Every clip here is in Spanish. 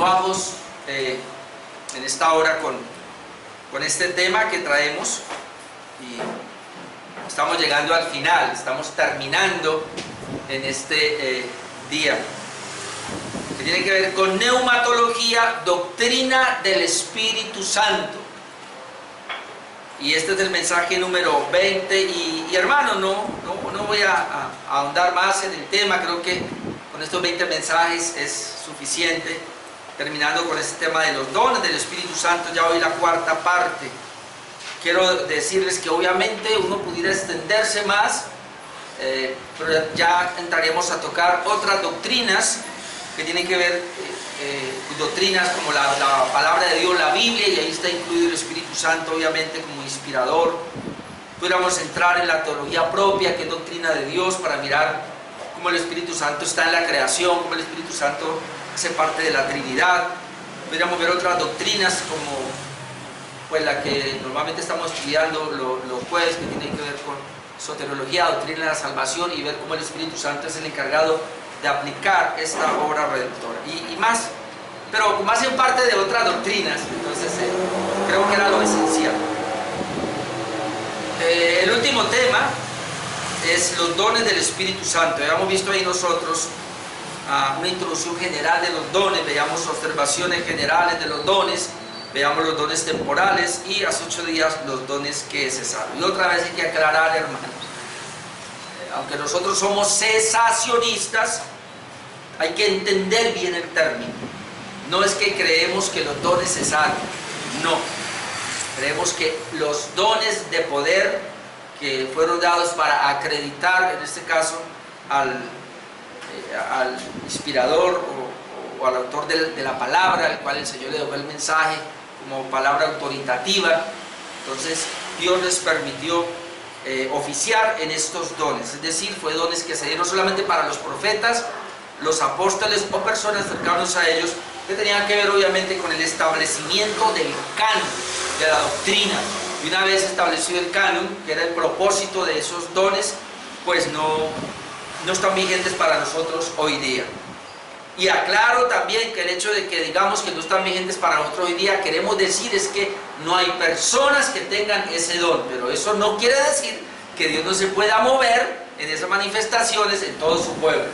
continuamos en esta hora con este tema que traemos y estamos llegando al final, estamos terminando en este día que tiene que ver con neumatología, doctrina del Espíritu Santo. Y este es el mensaje número 20 y hermano, no voy a ahondar más en el tema, creo que con estos 20 mensajes es suficiente, terminando con este tema de los dones del Espíritu Santo. Ya hoy la cuarta parte. Quiero decirles que obviamente uno pudiera extenderse más, pero ya entraremos a tocar otras doctrinas que tienen que ver, doctrinas como la palabra de Dios, la Biblia, y ahí está incluido el Espíritu Santo obviamente como inspirador. Pudiéramos entrar en la teología propia, que es doctrina de Dios, para mirar cómo el Espíritu Santo está en la creación, cómo el Espíritu Santo hace parte de la Trinidad. Pudiéramos ver otras doctrinas como pues la que normalmente estamos estudiando los jueves, que tiene que ver con soteriología, doctrina de la salvación, y ver cómo el Espíritu Santo es el encargado de aplicar esta obra redentora y más, pero como hacen parte de otras doctrinas, entonces creo que era lo esencial. El último tema es los dones del Espíritu Santo. Habíamos visto ahí nosotros una introducción general de los dones, veíamos observaciones generales de los dones, veamos los dones temporales y hace 8 días los dones que cesaron. Y otra vez hay que aclarar, hermanos, aunque nosotros somos cesacionistas, hay que entender bien el término. No es que creemos que los dones cesaron, no. Creemos que los dones de poder que fueron dados para acreditar, en este caso, al inspirador o al autor de la palabra, al cual el Señor le dio el mensaje como palabra autoritativa, entonces Dios les permitió oficiar en estos dones, es decir, fue dones que se dieron solamente para los profetas, los apóstoles o personas cercanas a ellos, que tenían que ver obviamente con el establecimiento del canon, de la doctrina. Y una vez establecido el canon, que era el propósito de esos dones, pues no están vigentes para nosotros hoy día. Y aclaro también que el hecho de que digamos que no están vigentes para nosotros hoy día, queremos decir es que no hay personas que tengan ese don, pero eso no quiere decir que Dios no se pueda mover en esas manifestaciones en todo su pueblo.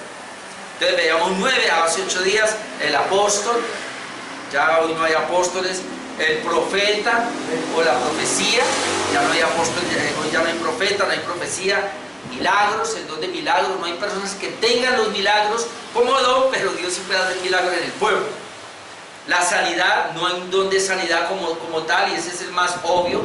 Entonces veíamos 9, hace 8 días, el apóstol, ya hoy no hay apóstoles, el profeta o la profecía, ya no hay apóstol, hoy ya no hay profeta, no hay profecía, milagros, el don de milagros, no hay personas que tengan los milagros como don, pero Dios siempre hace milagros en el pueblo. La sanidad, no hay un don de sanidad como tal, y ese es el más obvio.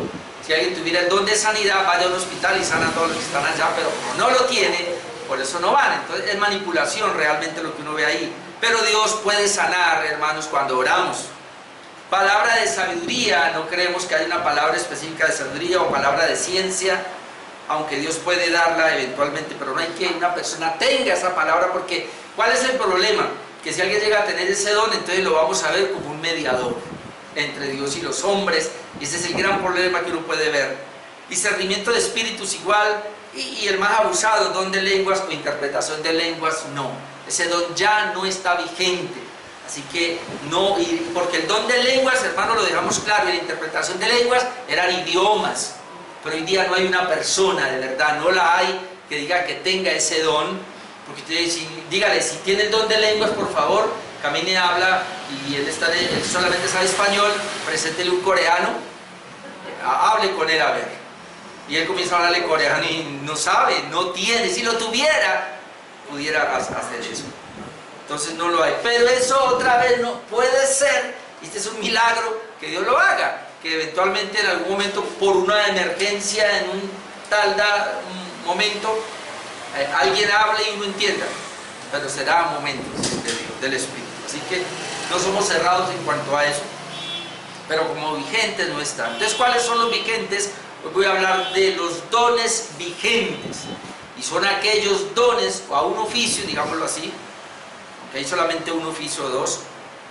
Si alguien tuviera el don de sanidad, va a un hospital y sana a todos los que están allá, pero como no lo tiene, por eso no van. Entonces es manipulación realmente lo que uno ve ahí. Pero Dios puede sanar, hermanos, cuando oramos. Palabra de sabiduría, no creemos que haya una palabra específica de sabiduría o palabra de ciencia, aunque Dios puede darla eventualmente, pero no hay que una persona tenga esa palabra, porque ¿cuál es el problema? Que si alguien llega a tener ese don, entonces lo vamos a ver como un mediador entre Dios y los hombres, y ese es el gran problema que uno puede ver. Discernimiento de espíritus igual, y el más abusado, don de lenguas o interpretación de lenguas, no. Ese don ya no está vigente, así que no, porque el don de lenguas, hermano, lo dejamos claro, y la interpretación de lenguas eran idiomas. Pero hoy día no hay una persona, de verdad, no la hay, que diga que tenga ese don, porque usted dígale, si tiene el don de lenguas, por favor, camine, habla, y él solamente sabe español, preséntele un coreano, hable con él a ver. Y él comienza a hablarle coreano y no sabe, no tiene, si lo tuviera, pudiera hacer eso. Entonces no lo hay, pero eso otra vez no puede ser, y este es un milagro que Dios lo haga, que eventualmente en algún momento por una emergencia, en un momento, alguien hable y uno entienda, pero será momentos del Espíritu. Así que no somos cerrados en cuanto a eso, pero como vigentes no están. Entonces, ¿cuáles son los vigentes? Hoy voy a hablar de los dones vigentes, y son aquellos dones o a un oficio, digámoslo así, aunque hay solamente un oficio o dos,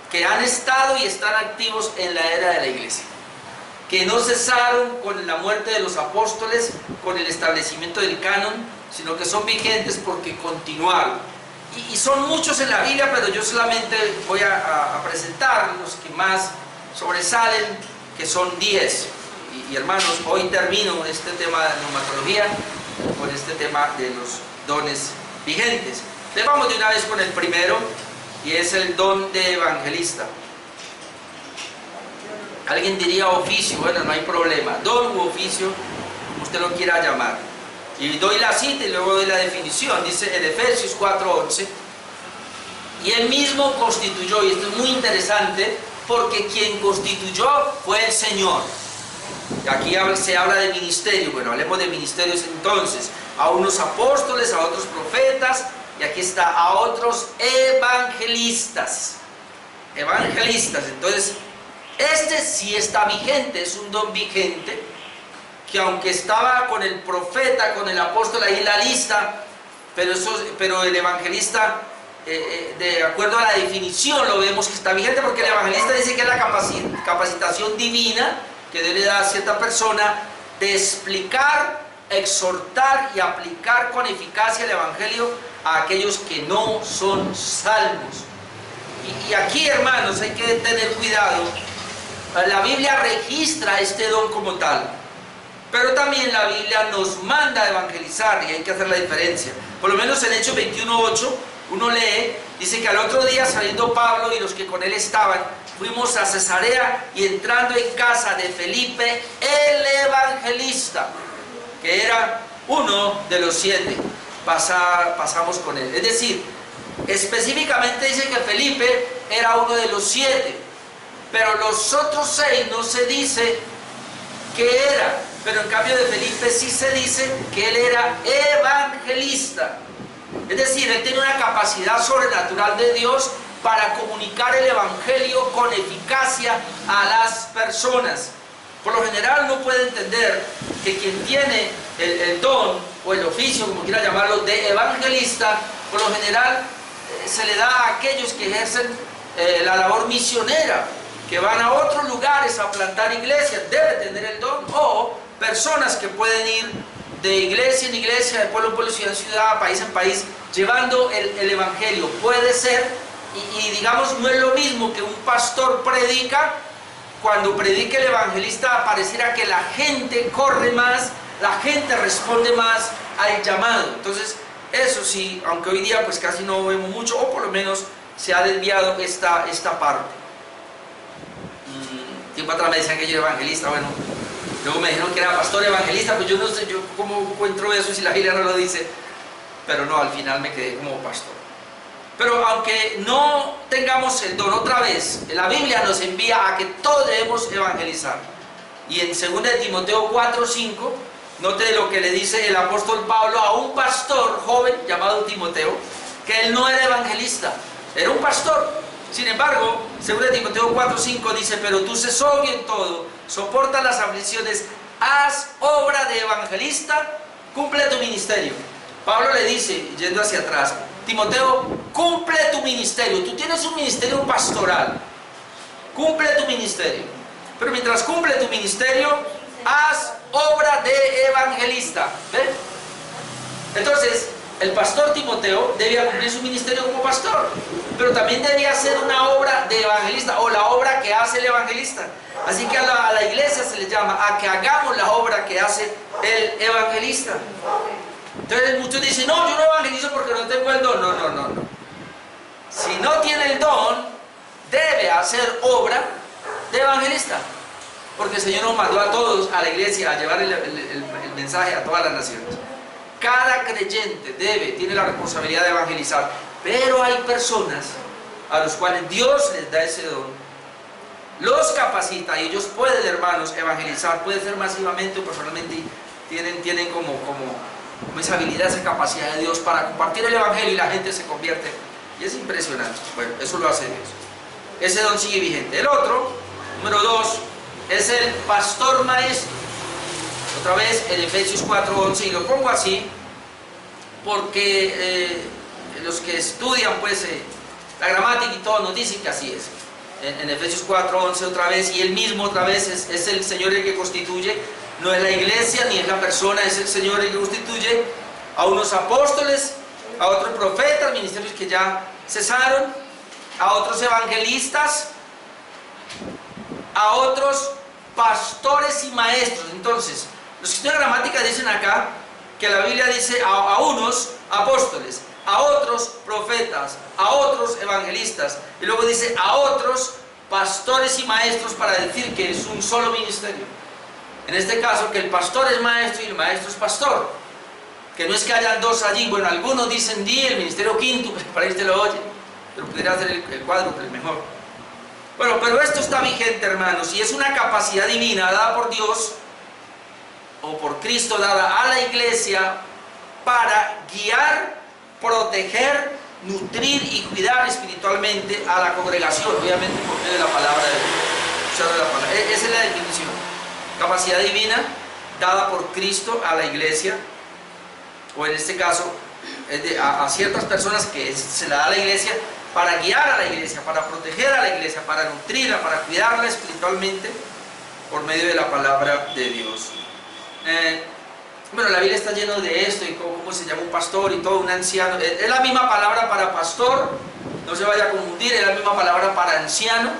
que han estado y están activos en la era de la iglesia, que no cesaron con la muerte de los apóstoles, con el establecimiento del canon, sino que son vigentes porque continuaron. Y son muchos en la Biblia, pero yo solamente voy a presentar los que más sobresalen, que son 10. Y hermanos, hoy termino este tema de neumatología con este tema de los dones vigentes. Entonces vamos de una vez con el primero, y es el don de evangelista. Alguien diría oficio, bueno, no hay problema, don u oficio, como usted lo quiera llamar. Y doy la cita y luego doy la definición. Dice en Efesios 4:11, y él mismo constituyó, y esto es muy interesante, porque quien constituyó fue el Señor. Aquí se habla de ministerio. Bueno, hablemos de ministerios entonces. A unos apóstoles, a otros profetas, y aquí está, a otros evangelistas. Evangelistas. Entonces, este sí está vigente, es un don vigente, que aunque estaba con el profeta, con el apóstol ahí en la lista, pero el evangelista, de acuerdo a la definición, lo vemos que está vigente, porque el evangelista dice que es la capacitación divina que Dios le da a cierta persona de explicar, exhortar y aplicar con eficacia el evangelio a aquellos que no son salvos. Y aquí, hermanos, hay que tener cuidado. La Biblia registra este don como tal, pero también la Biblia nos manda a evangelizar, y hay que hacer la diferencia. Por lo menos en Hechos 21:8 uno lee, dice que al otro día, saliendo Pablo y los que con él estaban, fuimos a Cesarea, y entrando en casa de Felipe el evangelista, que era uno de los 7, pasamos con él. Es decir, específicamente dice que Felipe era uno de los 7, pero los otros 6 no se dice qué era, pero en cambio de Felipe sí se dice que él era evangelista. Es decir, él tiene una capacidad sobrenatural de Dios para comunicar el evangelio con eficacia a las personas. Por lo general uno puede entender que quien tiene el don o el oficio, como quiera llamarlo, de evangelista, por lo general se le da a aquellos que ejercen la labor misionera, que van a otros lugares a plantar iglesias, debe tener el don, o personas que pueden ir de iglesia en iglesia, de pueblo en pueblo, ciudad en ciudad, país en país, llevando el evangelio. Puede ser, y digamos, no es lo mismo que un pastor predica. Cuando predica el evangelista, pareciera que la gente corre más, la gente responde más al llamado. Entonces, eso sí, aunque hoy día pues casi no vemos mucho, o por lo menos se ha desviado esta parte. Tiempo atrás me decían que yo era evangelista, bueno, luego me dijeron que era pastor evangelista, pues yo no sé yo cómo encuentro eso si la Biblia no lo dice, pero no, al final me quedé como pastor. Pero aunque no tengamos el don, otra vez, la Biblia nos envía a que todos debemos evangelizar. Y en 2 de Timoteo 4:5, note lo que le dice el apóstol Pablo a un pastor joven llamado Timoteo, que él no era evangelista, era un pastor. Sin embargo, 2 de Timoteo 4:5 dice, pero tú sé sobrio en todo, soporta las aflicciones, haz obra de evangelista, cumple tu ministerio. Pablo le dice, yendo hacia atrás, Timoteo, cumple tu ministerio. Tú tienes un ministerio pastoral, cumple tu ministerio. Pero mientras cumple tu ministerio, haz obra de evangelista. ¿Ven? Entonces, el pastor Timoteo debía cumplir su ministerio como pastor, pero también debía hacer una obra de evangelista, o la obra que hace el evangelista. Así que a la iglesia se le llama a que hagamos la obra que hace el evangelista. Entonces muchos dicen, no, yo no evangelizo porque no tengo el don. No. Si no tiene el don, debe hacer obra de evangelista, porque el Señor nos mandó a todos a la iglesia a llevar el mensaje a todas las naciones. Cada creyente tiene la responsabilidad de evangelizar, pero hay personas a los cuales Dios les da ese don, los capacita, y ellos pueden, hermanos, evangelizar. Puede ser masivamente o personalmente, tienen como esa habilidad, esa capacidad de Dios para compartir el evangelio, y la gente se convierte, y es impresionante. Bueno, eso lo hace Dios. Ese don sigue vigente. El otro, número 2, es el pastor maestro. Otra vez en Efesios 4:11, y lo pongo así porque los que estudian pues la gramática y todo nos dicen que así es. En Efesios 4:11 otra vez, y él mismo otra vez es el Señor el que constituye. No es la iglesia ni es la persona, es el Señor el que constituye a unos apóstoles, a otros profetas, ministerios que ya cesaron, a otros evangelistas, a otros pastores y maestros. Entonces, los que estudian gramática dicen acá que la Biblia dice a unos apóstoles, a otros profetas, a otros evangelistas, y luego dice a otros pastores y maestros, para decir que es un solo ministerio. En este caso, que el pastor es maestro y el maestro es pastor, que no es que hayan dos allí. Bueno, algunos dicen el ministerio quinto, pues para este lo oye, pero pudiera ser el cuádruple mejor. Bueno, pero esto está vigente, hermanos, y es una capacidad divina dada por Dios o por Cristo, dada a la iglesia para guiar, proteger, nutrir y cuidar espiritualmente a la congregación, obviamente por medio de la palabra de Dios. Esa es la definición. Capacidad divina dada por Cristo a la iglesia, o en este caso a ciertas personas que se la da a la iglesia para guiar a la iglesia, para proteger a la iglesia, para nutrirla, para cuidarla espiritualmente por medio de la palabra de Dios. Bueno, la Biblia está lleno de esto, y cómo se llama un pastor y todo, un anciano. Es la misma palabra para pastor, no se vaya a confundir, es la misma palabra para anciano,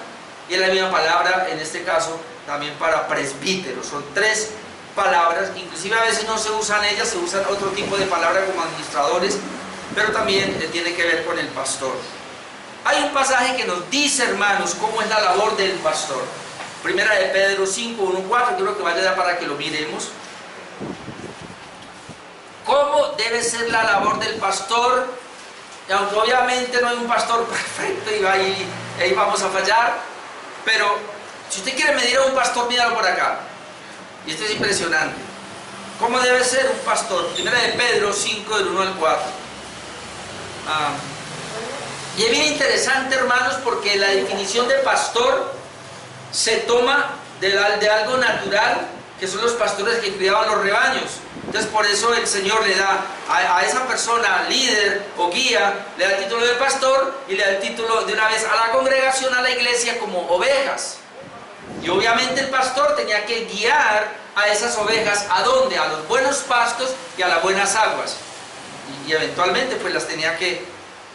y es la misma palabra, en este caso, también para presbítero. Son tres palabras, inclusive a veces no se usan ellas, se usan otro tipo de palabras como administradores, pero también tiene que ver con el pastor. Hay un pasaje que nos dice, hermanos, cómo es la labor del pastor. Primera de Pedro 5, 1, 4, creo que vaya para que lo miremos. ¿Cómo debe ser la labor del pastor? Y aunque obviamente no hay un pastor perfecto y ahí vamos a fallar, pero si usted quiere medir a un pastor, míralo por acá. Y esto es impresionante. ¿Cómo debe ser un pastor? Primera de Pedro 5, del 1 al 4. Y es bien interesante, hermanos, porque la definición de pastor se toma de algo natural, que son los pastores que cuidaban los rebaños. Entonces por eso el Señor le da a esa persona líder o guía, le da el título de pastor y le da el título de una vez a la congregación, a la iglesia, como ovejas. Y obviamente el pastor tenía que guiar a esas ovejas, ¿a dónde? A los buenos pastos y a las buenas aguas. Y eventualmente pues las tenía que,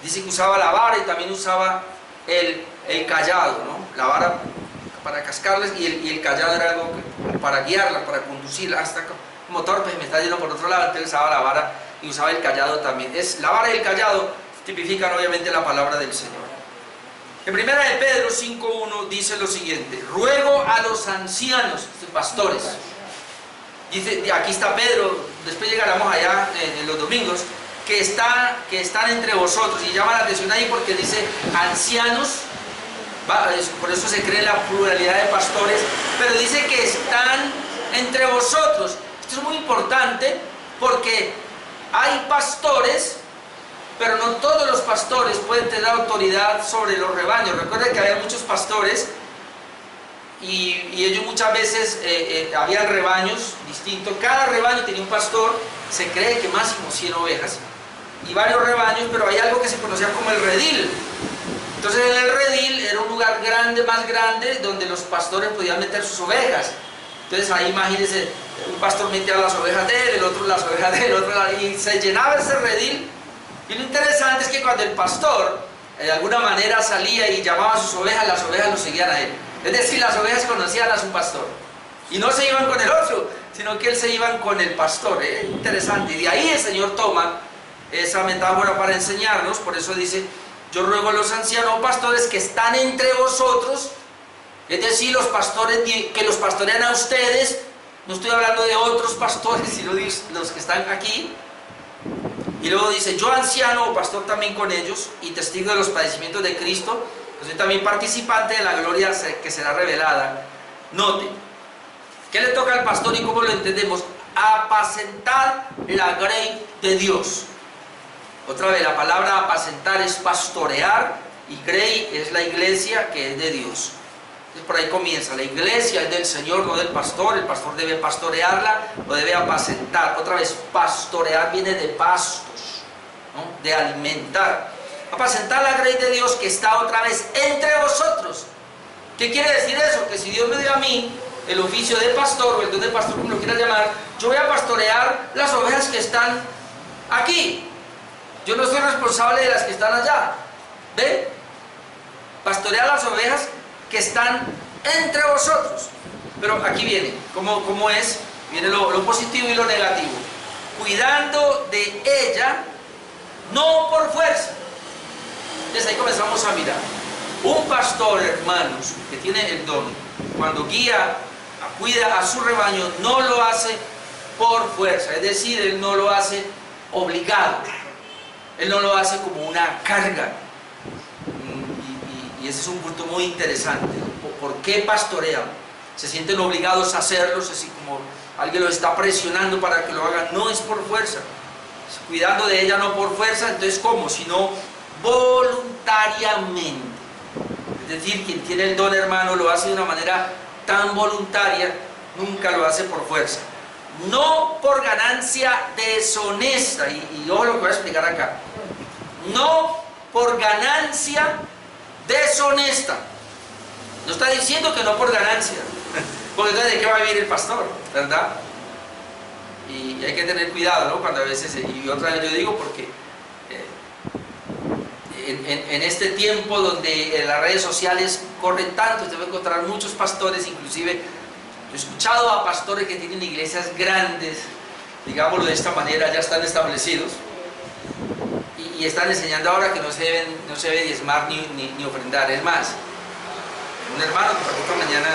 dice que usaba la vara y también usaba el callado, ¿no? La vara para cascarles y el callado era algo para guiarla, para conducirla. Hasta como torpe, me está yendo por otro lado, entonces usaba la vara y usaba el callado también. La vara y el callado tipifican obviamente la palabra del Señor. En primera de Pedro 5.1 dice lo siguiente: ruego a los ancianos, pastores. Dice, aquí está Pedro, después llegaremos allá en los domingos, que están entre vosotros, y llama la atención ahí porque dice ancianos, por eso se cree la pluralidad de pastores, pero dice que están entre vosotros. Esto es muy importante porque hay pastores, pero no todos los pastores pueden tener autoridad sobre los rebaños. Recuerden que había muchos pastores y ellos muchas veces había rebaños distintos. Cada rebaño tenía un pastor, se cree que máximo 100 ovejas y varios rebaños, pero hay algo que se conocía como el redil. Entonces en el redil era un lugar grande, más grande, donde los pastores podían meter sus ovejas. Entonces ahí imagínense, un pastor metía las ovejas de él, el otro las ovejas de él, el otro y se llenaba ese redil. Y lo interesante es que cuando el pastor de alguna manera salía y llamaba a sus ovejas, las ovejas lo seguían a él. Es decir, las ovejas conocían a su pastor y no se iban con el otro, sino que él se iban con el pastor. Interesante. Y de ahí el Señor toma esa metáfora para enseñarnos. Por eso dice: yo ruego a los ancianos pastores que están entre vosotros, es decir, los pastores que los pastorean a ustedes. No estoy hablando de otros pastores, sino de los que están aquí. Y luego dice: yo anciano o pastor también con ellos y testigo de los padecimientos de Cristo, soy también participante de la gloria que será revelada. Note, ¿qué le toca al pastor y cómo lo entendemos? Apacentar la grey de Dios. Otra vez, la palabra apacentar es pastorear, y grey es la iglesia que es de Dios. Entonces por ahí comienza: la iglesia es del Señor, no del pastor. El pastor debe pastorearla o debe apacentar. Otra vez, pastorear viene de pastos, ¿no? De alimentar. Apacentar la grey de Dios que está otra vez entre vosotros. ¿Qué quiere decir eso? Que si Dios me dio a mí el oficio de pastor, o el don de pastor, como lo quieras llamar, yo voy a pastorear las ovejas que están aquí. Yo no soy responsable de las que están allá. ¿Ven? Pastorea las ovejas que están entre vosotros. Pero aquí viene, ¿cómo es? Viene lo positivo y lo negativo. Cuidando de ella, no por fuerza. Entonces ahí comenzamos a mirar. Un pastor, hermanos, que tiene el don, cuando guía, cuida a su rebaño, no lo hace por fuerza. Es decir, él no lo hace obligado. Él no lo hace como una carga. Y ese es un punto muy interesante. ¿Por qué pastorean? Se sienten obligados a hacerlo, así como alguien los está presionando para que lo hagan. No es por fuerza. Cuidando de ella no por fuerza, entonces ¿cómo? Sino voluntariamente. Es decir, quien tiene el don, hermano, lo hace de una manera tan voluntaria, nunca lo hace por fuerza. No por ganancia deshonesta, y ojo lo que voy a explicar acá. No por ganancia deshonesta. No está diciendo que no por ganancia, porque entonces ¿de qué va a vivir el pastor? ¿Verdad? Y hay que tener cuidado, ¿no? Cuando a veces, y otra vez yo digo porque en este tiempo donde las redes sociales corren tanto, usted va a encontrar muchos pastores, inclusive yo he escuchado a pastores que tienen iglesias grandes, digámoslo de esta manera, ya están establecidos, y están enseñando ahora que no se debe diezmar ni ofrendar. Es más, un hermano que pasó esta mañana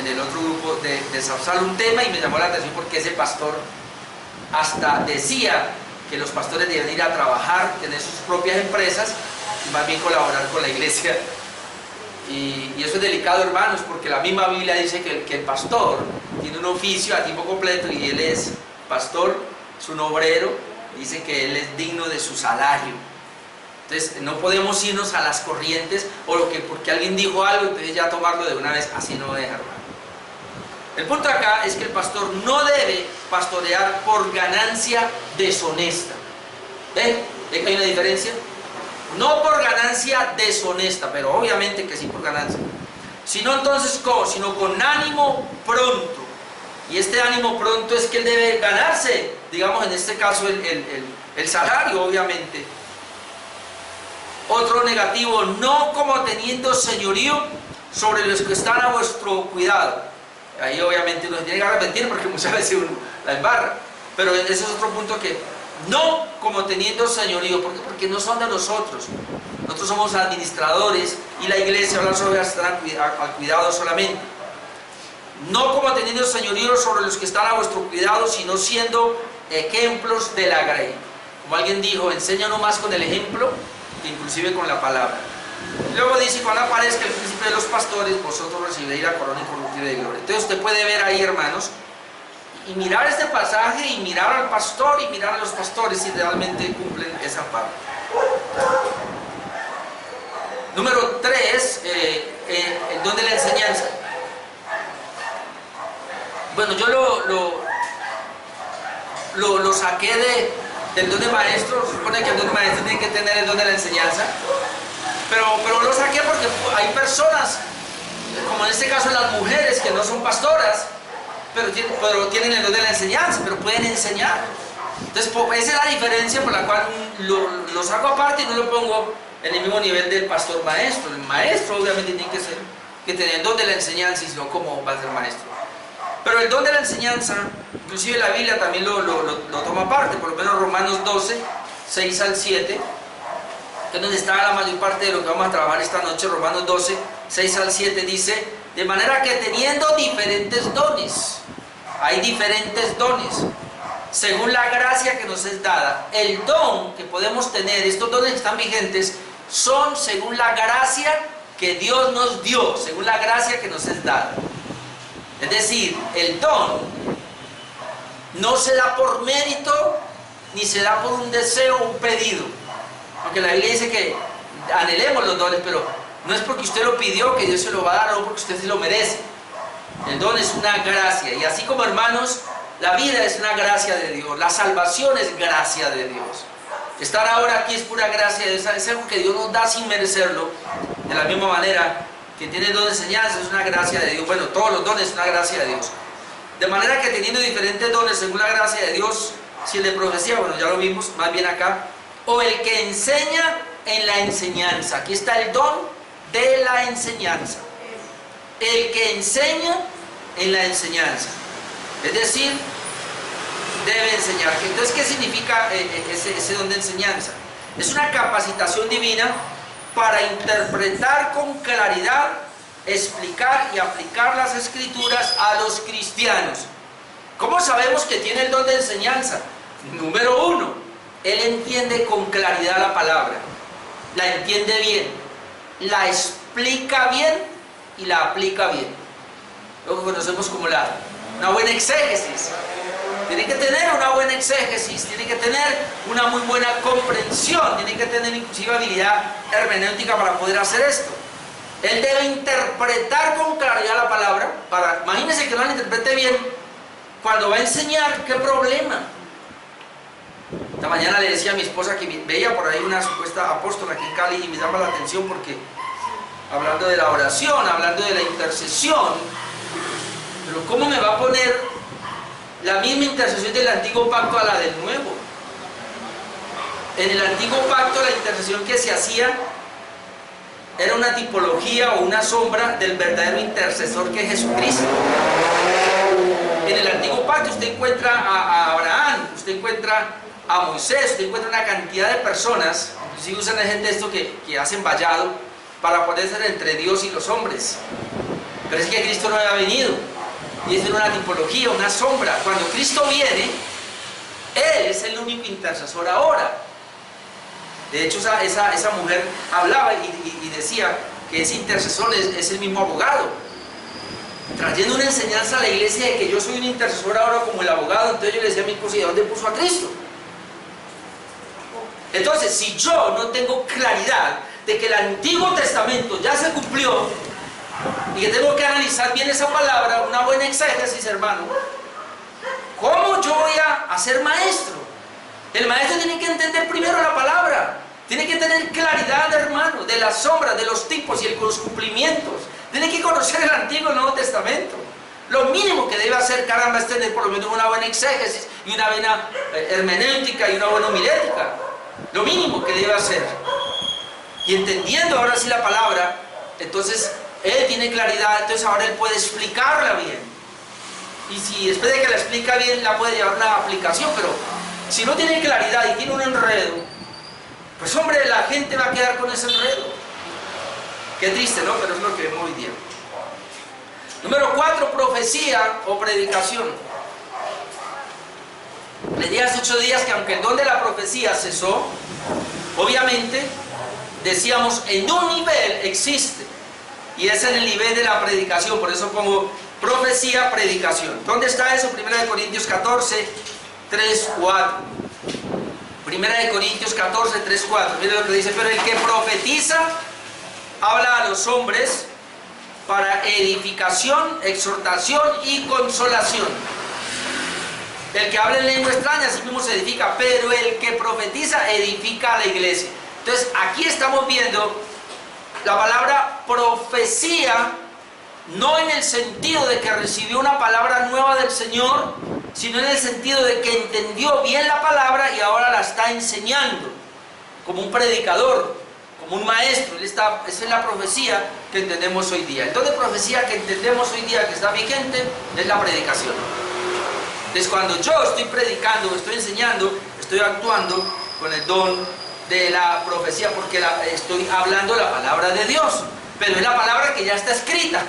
en el otro grupo de Sausal un tema y me llamó la atención porque ese pastor hasta decía que los pastores deben ir a trabajar, tener sus propias empresas y más bien colaborar con la iglesia. Y eso es delicado, hermanos, porque la misma Biblia dice que el pastor tiene un oficio a tiempo completo y él es pastor, es un obrero, dice que él es digno de su salario. Entonces no podemos irnos a las corrientes o porque alguien dijo algo, entonces ya tomarlo de una vez, así no deja, hermano. El punto acá es que el pastor no debe pastorear por ganancia deshonesta. ¿Ven? ¿Ven que hay una diferencia? No por ganancia deshonesta, pero obviamente que sí por ganancia. Sino entonces, ¿cómo? Sino con ánimo pronto. Y este ánimo pronto es que él debe ganarse, digamos en este caso, el salario, obviamente. Otro negativo, no como teniendo señorío sobre los que están a vuestro cuidado. Ahí obviamente uno se tiene que arrepentir porque muchas veces uno la embarra. Pero ese es otro punto que no como teniendo señorío, porque no son de nosotros. Nosotros somos administradores y la iglesia o las ovejas están al cuidado solamente. No como teniendo señorío sobre los que están a vuestro cuidado, sino siendo ejemplos de la grey. Como alguien dijo, enséñanos más con el ejemplo que inclusive con la palabra. Luego dice, cuando aparezca el príncipe de los pastores, vosotros recibiréis la corona incorruptible de gloria. Entonces usted puede ver ahí, hermanos, y mirar este pasaje, y mirar al pastor, y mirar a los pastores, si realmente cumplen esa parte. Número 3, el don de la enseñanza. Bueno, yo lo saqué del don de maestro. Se supone que el don de maestro tiene que tener el don de la enseñanza. Pero lo saqué porque hay personas, como en este caso las mujeres, que no son pastoras, pero tienen el don de la enseñanza, pero pueden enseñar. Entonces, esa es la diferencia por la cual lo saco aparte y no lo pongo en el mismo nivel del pastor maestro. El maestro obviamente tiene que tener el don de la enseñanza, y si no, ¿cómo va a ser maestro? Pero el don de la enseñanza, inclusive la Biblia también lo toma aparte, por lo menos Romanos 12, 6 al 7, que es donde está la mayor parte de lo que vamos a trabajar esta noche. Romanos 12, 6 al 7 dice, de manera que teniendo diferentes dones, hay diferentes dones, según la gracia que nos es dada. El don que podemos tener, estos dones que están vigentes, son según la gracia que Dios nos dio, según la gracia que nos es dada. Es decir, el don no se da por mérito, ni se da por un deseo o un pedido. Aunque la Biblia dice que anhelemos los dones, pero no es porque usted lo pidió que Dios se lo va a dar, o porque usted se lo merece. El don es una gracia, y así como, hermanos, la vida es una gracia de Dios, la salvación es gracia de Dios. Estar ahora aquí es pura gracia de Dios, es algo que Dios nos da sin merecerlo. De la misma manera, quien tiene el don de enseñanza es una gracia de Dios. Bueno, todos los dones son una gracia de Dios. De manera que teniendo diferentes dones según la gracia de Dios Si el de profecía, bueno, ya lo vimos, más bien acá. O el que enseña en la enseñanza. Aquí está el don de la enseñanza. El que enseña en la enseñanza. Es decir, debe enseñar. Entonces, ¿qué significa ese don de enseñanza? Es una capacitación divina para interpretar con claridad, explicar y aplicar las escrituras a los cristianos. ¿Cómo sabemos que tiene el don de enseñanza? Número uno, él entiende con claridad la palabra, la entiende bien, la explica bien y la aplica bien. Lo que conocemos como una buena exégesis. Tiene que tener una buena exégesis, tiene que tener una muy buena comprensión, tiene que tener inclusive habilidad hermenéutica para poder hacer esto. Él debe interpretar con claridad la palabra. Imagínense que no la interprete bien. Cuando va a enseñar, ¿qué problema? Esta mañana le decía a mi esposa que veía por ahí una supuesta apóstola aquí en Cali y me llama la atención porque hablando de la oración, hablando de la intercesión, pero ¿cómo me va a poner la misma intercesión del antiguo pacto a la del nuevo? En el antiguo pacto la intercesión que se hacía era una tipología o una sombra del verdadero intercesor que es Jesucristo. En el antiguo pacto usted encuentra a Abraham, usted encuentra a Moisés, usted encuentra una cantidad de personas, inclusive usan gente esto que hacen vallado para poder ser entre Dios y los hombres. Pero es que Cristo no había venido, y es una tipología, una sombra. Cuando Cristo viene, Él es el único intercesor ahora. De hecho, esa mujer hablaba y decía que ese intercesor es el mismo abogado, trayendo una enseñanza a la iglesia de que yo soy un intercesor ahora como el abogado. Entonces yo le decía a mi esposa, ¿y dónde puso a Cristo? Entonces, si yo no tengo claridad de que el Antiguo Testamento ya se cumplió y que tengo que analizar bien esa palabra, una buena exégesis, hermano, ¿cómo yo voy a ser maestro? El maestro tiene que entender primero la palabra, tiene que tener claridad, hermano, de las sombras, de los tipos y los cumplimientos. Tiene que conocer el Antiguo y el Nuevo Testamento. Lo mínimo que debe hacer, caramba, es tener por lo menos una buena exégesis y una buena hermenéutica y una buena homilética. Lo mínimo que debe hacer. Y entendiendo ahora sí la palabra, entonces él tiene claridad, entonces ahora él puede explicarla bien. Y si después de que la explica bien, la puede llevar a una aplicación. Pero si no tiene claridad y tiene un enredo, pues hombre, la gente va a quedar con ese enredo. Qué triste, ¿no? Pero es lo que vemos hoy día. Número 4, profecía o predicación. Les dije hace 8 días que aunque el don de la profecía cesó, obviamente, decíamos, en un nivel existe, y es en el nivel de la predicación. Por eso pongo profecía, predicación. ¿Dónde está eso? 1 Corintios 14, 3, 4. 1 Corintios 14, 3, 4. Miren lo que dice: pero el que profetiza habla a los hombres para edificación, exhortación y consolación. El que habla en lengua extraña así mismo se edifica, pero el que profetiza edifica a la iglesia. Entonces aquí estamos viendo la palabra profecía, no en el sentido de que recibió una palabra nueva del Señor, sino en el sentido de que entendió bien la palabra y ahora la está enseñando, como un predicador, como un maestro. Esa es la profecía que entendemos hoy día. Entonces, profecía que entendemos hoy día que está vigente es la predicación. Entonces, cuando yo estoy predicando, estoy enseñando, estoy actuando con el don de la profecía, porque estoy hablando la palabra de Dios, pero es la palabra que ya está escrita,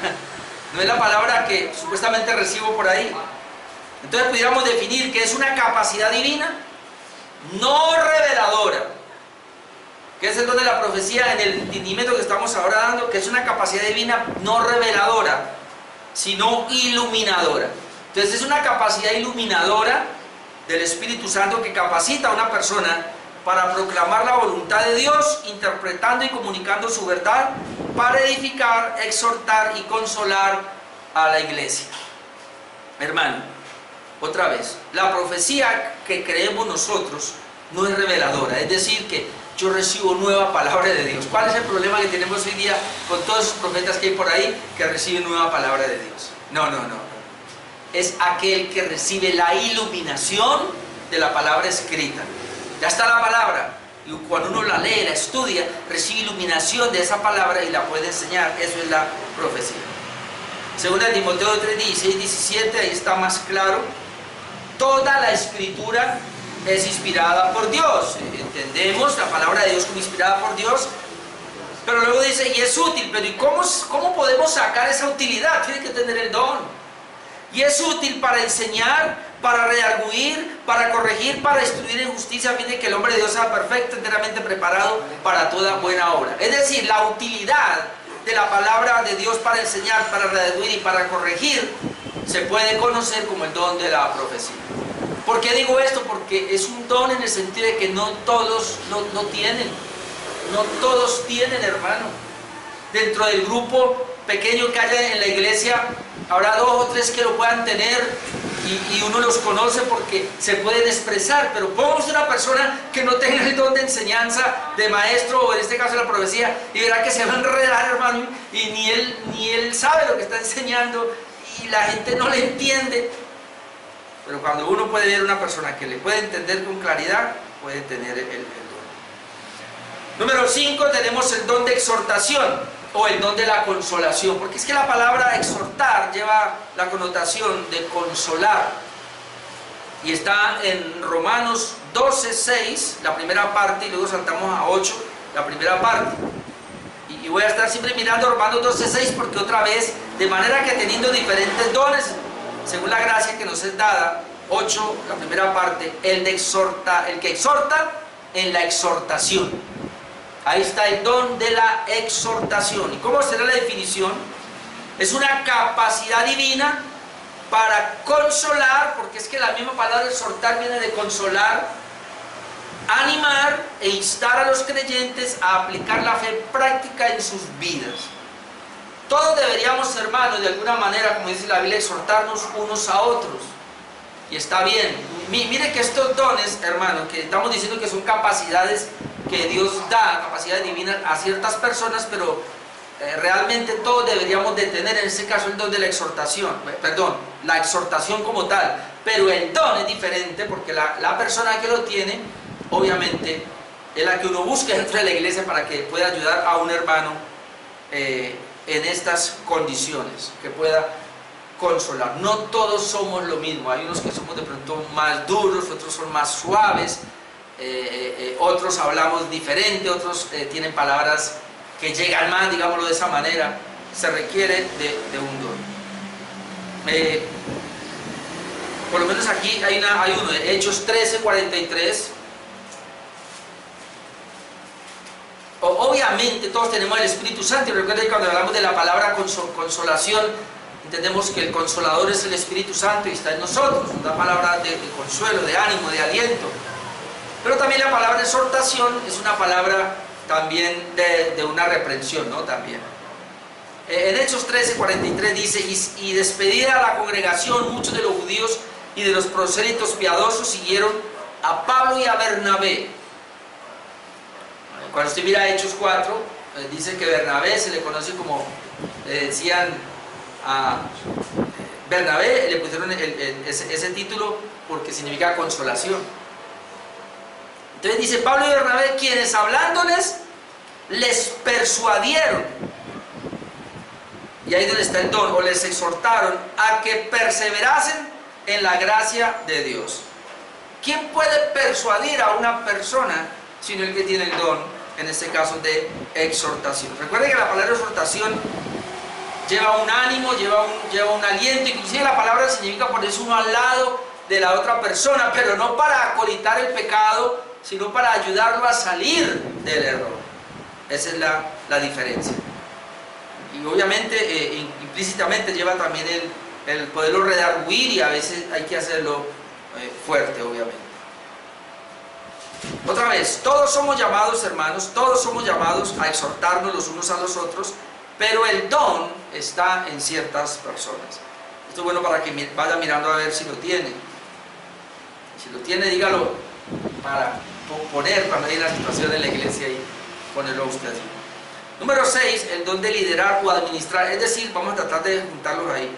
no es la palabra que supuestamente recibo por ahí. Entonces pudiéramos definir que es una capacidad divina no reveladora, que es el don de la profecía en el entendimiento que estamos ahora dando, que es una capacidad divina no reveladora, sino iluminadora. Entonces es una capacidad iluminadora del Espíritu Santo que capacita a una persona para proclamar la voluntad de Dios, interpretando y comunicando su verdad, para edificar, exhortar y consolar a la iglesia. Hermano, otra vez, la profecía que creemos nosotros no es reveladora, es decir, que yo recibo nueva palabra de Dios. ¿Cuál es el problema que tenemos hoy día con todos esos profetas que hay por ahí que reciben nueva palabra de Dios? No. Es aquel que recibe la iluminación de la palabra escrita. Ya está la palabra, y cuando uno la lee, la estudia, recibe iluminación de esa palabra y la puede enseñar. Eso es la profecía. Segunda de Timoteo 3, 16, 17, ahí está más claro. Toda la escritura es inspirada por Dios. Entendemos la palabra de Dios como inspirada por Dios, pero luego dice, y es útil. Pero ¿y cómo podemos sacar esa utilidad? Tiene que tener el don. Y es útil para enseñar, para redarguir, para corregir, para instruir en justicia, a fin de que el hombre de Dios sea perfecto, enteramente preparado para toda buena obra. Es decir, la utilidad de la palabra de Dios para enseñar, para redarguir y para corregir, se puede conocer como el don de la profecía. ¿Por qué digo esto? Porque es un don en el sentido de que no todos lo tienen. No todos tienen, hermano. Dentro del grupo pequeño que haya en la iglesia, habrá 2 o 3 que lo puedan tener y uno los conoce porque se pueden expresar. Pero pongamos una persona que no tenga el don de enseñanza, de maestro, o en este caso la profecía, y verá que se va a enredar, hermano, y ni él sabe lo que está enseñando y la gente no le entiende. Pero cuando uno puede ver una persona que le puede entender con claridad, puede tener el don. Número 5, tenemos el don de exhortación o el don de la consolación, porque es que la palabra exhortar lleva la connotación de consolar, y está en Romanos 12, 6, la primera parte, y luego saltamos a 8, la primera parte. Y voy a estar siempre mirando Romanos 12, 6, porque otra vez, de manera que teniendo diferentes dones, según la gracia que nos es dada, 8, la primera parte, el que exhorta en la exhortación. Ahí está el don de la exhortación. ¿Y cómo será la definición? Es una capacidad divina para consolar, porque es que la misma palabra exhortar viene de consolar, animar e instar a los creyentes a aplicar la fe práctica en sus vidas. Todos deberíamos, hermanos, de alguna manera, como dice la Biblia, exhortarnos unos a otros. Y está bien. Mire que estos dones, hermanos, que estamos diciendo que son capacidades que Dios da, capacidades divinas a ciertas personas, pero realmente todos deberíamos de tener, en este caso, el don de la exhortación. Perdón, la exhortación como tal. Pero el don es diferente porque la persona que lo tiene, obviamente, es la que uno busca dentro de la iglesia para que pueda ayudar a un hermano en estas condiciones, que pueda consolar. No todos somos lo mismo. Hay unos que somos de pronto más duros, otros son más suaves, otros hablamos diferente, otros tienen palabras que llegan más, digámoslo de esa manera. Se requiere de un don. Por lo menos aquí hay uno, Hechos 13, 43. Obviamente todos tenemos el Espíritu Santo, y recuerden que cuando hablamos de la palabra consolación, entendemos que el Consolador es el Espíritu Santo y está en nosotros, una palabra de consuelo, de ánimo, de aliento. Pero también la palabra exhortación es una palabra también de una reprensión, ¿no? También. En Hechos 13, 43 dice, y despedida la congregación, muchos de los judíos y de los prosélitos piadosos siguieron a Pablo y a Bernabé. Cuando usted mira Hechos 4, dice que Bernabé se le conoce como, le decían a Bernabé, le pusieron ese título porque significa consolación. Entonces dice Pablo y Bernabé, quienes hablándoles les persuadieron, y ahí donde está el don, o les exhortaron a que perseverasen en la gracia de Dios. ¿Quién puede persuadir a una persona sino el que tiene el don, en este caso de exhortación? Recuerden que la palabra exhortación lleva un ánimo, lleva un aliento, inclusive la palabra significa ponerse uno al lado de la otra persona, pero no para acolitar el pecado, sino para ayudarlo a salir del error. Esa es la diferencia. Y obviamente, implícitamente lleva también el poderlo redarguir, y a veces hay que hacerlo fuerte, obviamente. Otra vez, todos somos llamados, hermanos, todos somos llamados a exhortarnos los unos a los otros, pero el don está en ciertas personas. Esto es bueno para que vaya mirando a ver si lo tiene. Si lo tiene, dígalo para poner cuando hay una situación en la iglesia y ponerlo a usted. Número 6, el don de liderar o administrar. Es decir, vamos a tratar de juntarlos ahí.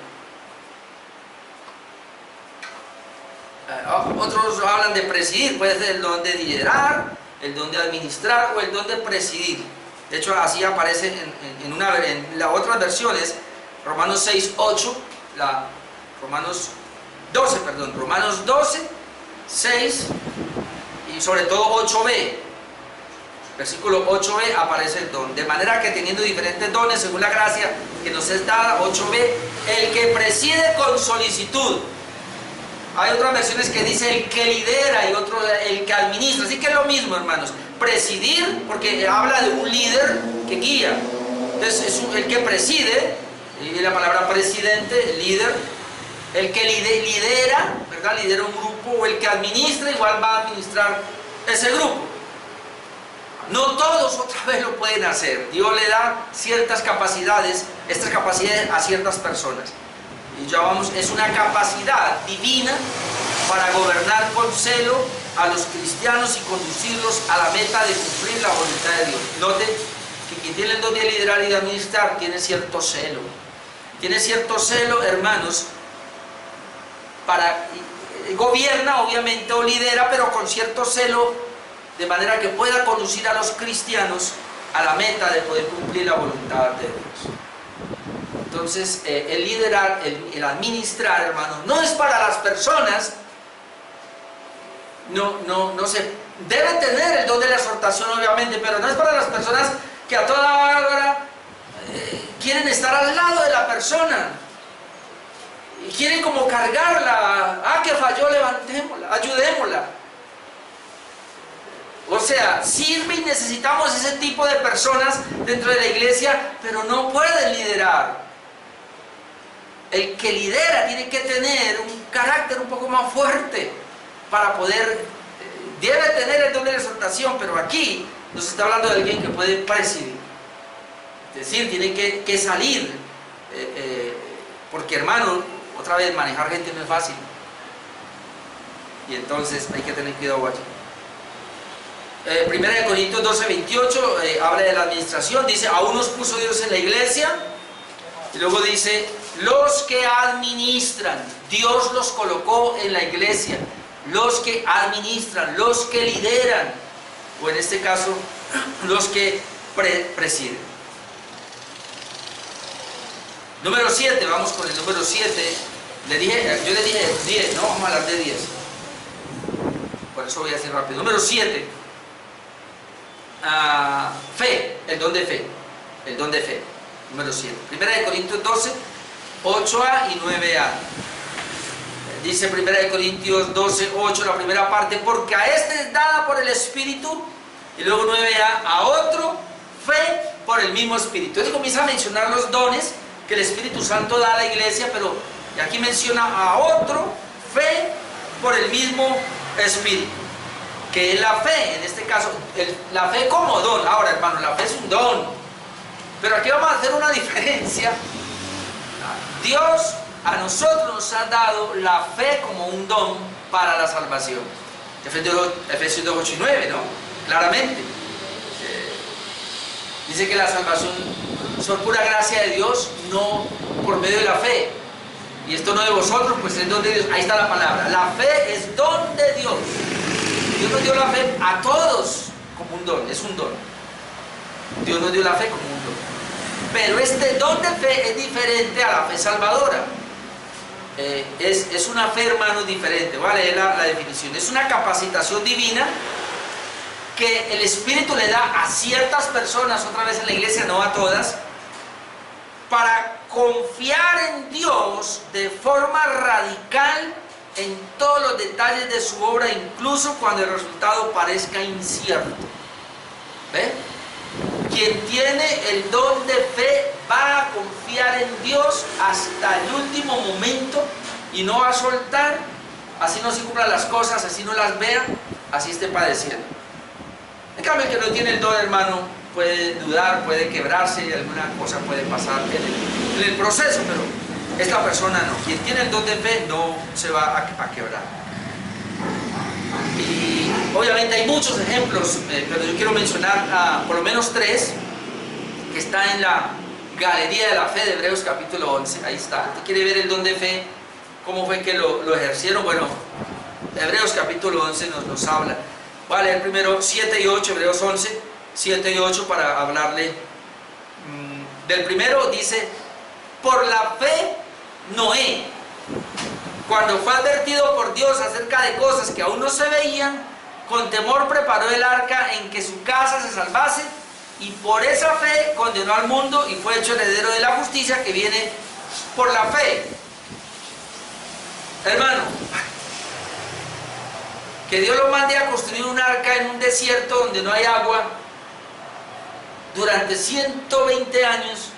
Otros hablan de presidir, puede ser el don de liderar, el don de administrar o el don de presidir. De hecho, así aparece en las otras versiones, Romanos 6, 8, Romanos 12, 6 y sobre todo 8b. Versículo 8b aparece el don. De manera que teniendo diferentes dones según la gracia que nos es dada, 8b, el que preside con solicitud. Hay otras versiones que dice el que lidera y otro el que administra. Así que es lo mismo, hermanos. Presidir, porque habla de un líder que guía. Entonces es el que preside, y la palabra presidente, líder. El que lidera, ¿verdad? Lidera un grupo, o el que administra, igual va a administrar ese grupo. No todos otra vez lo pueden hacer. Dios le da ciertas capacidades, estas capacidades a ciertas personas. Y ya vamos, es una capacidad divina para gobernar con celo a los cristianos y conducirlos a la meta de cumplir la voluntad de Dios. Note que quien tiene el don de liderar y de administrar tiene cierto celo. Tiene cierto celo, hermanos, gobierna obviamente o lidera, pero con cierto celo, de manera que pueda conducir a los cristianos a la meta de poder cumplir la voluntad de Dios. Entonces, el liderar, el administrar, hermanos, no es para las personas, no se debe tener el don de la exhortación, obviamente, pero no es para las personas que a toda hora quieren estar al lado de la persona y quieren como cargarla. Que falló, levantémosla, ayudémosla. O sea, sirve y necesitamos ese tipo de personas dentro de la iglesia, pero no pueden liderar. El que lidera tiene que tener un carácter un poco más fuerte para poder, debe tener el don de la exhortación, pero aquí nos está hablando de alguien que puede presidir. Es decir, tiene que salir, porque hermano, otra vez manejar gente no es fácil. Y entonces hay que tener cuidado allí. Primera de Corintios 12, 28 habla de la administración, dice, aún nos puso Dios en la iglesia, y luego dice, los que administran, Dios los colocó en la iglesia, los que administran, los que lideran, o en este caso, los que presiden. Número 7, vamos con el número 7. Yo le dije 10, no, vamos a hablar de 10. Por eso voy a hacer rápido. Número 7. Fe, el don de fe. El don de fe. Número 7. Primera de Corintios 12, 8a y 9a. Dice Primera de Corintios 12, 8, la primera parte, porque a este es dada por el Espíritu, y luego 9a, a otro fe por el mismo Espíritu. Entonces comienza a mencionar los dones que el Espíritu Santo da a la iglesia, pero aquí menciona a otro fe por el mismo Espíritu, que es la fe, en este caso, la fe como don. Ahora, hermano, la fe es un don, pero aquí vamos a hacer una diferencia. Dios a nosotros nos ha dado la fe como un don para la salvación. Efesios 2, 8 y 9, ¿no? Claramente. Dice que la salvación es pura gracia de Dios, no por medio de la fe. Y esto no de vosotros, pues es don de Dios. Ahí está la palabra. La fe es don de Dios. Dios nos dio la fe a todos como un don, es un don. Dios nos dio la fe como un don. Pero este don de fe es diferente a la fe salvadora. Es una fe, hermanos, diferente. Voy a leer la definición. Es una capacitación divina que el Espíritu le da a ciertas personas, otra vez en la iglesia, no a todas, para confiar en Dios de forma radical en todos los detalles de su obra, incluso cuando el resultado parezca incierto. ¿Ve? Quien tiene el don de fe va a confiar en Dios hasta el último momento y no va a soltar, así no se cumplan las cosas, así no las vea, así esté padeciendo. En cambio, el que no tiene el don, hermano, puede dudar, puede quebrarse y alguna cosa puede pasar en el proceso, pero esta persona no. Quien tiene el don de fe no se va a quebrar. Y obviamente hay muchos ejemplos, pero yo quiero mencionar por lo menos 3 que están en la Galería de la Fe de Hebreos capítulo 11. Ahí está. ¿Usted quiere ver el don de fe? ¿Cómo fue que lo ejercieron? Bueno, Hebreos capítulo 11 nos habla. Voy a leer primero 7 y 8, Hebreos 11, 7 y 8 para hablarle. Del primero dice, por la fe Noé, cuando fue advertido por Dios acerca de cosas que aún no se veían, con temor preparó el arca en que su casa se salvase, y por esa fe condenó al mundo y fue hecho heredero de la justicia que viene por la fe. Hermano, que Dios lo mande a construir un arca en un desierto donde no hay agua durante 120 años,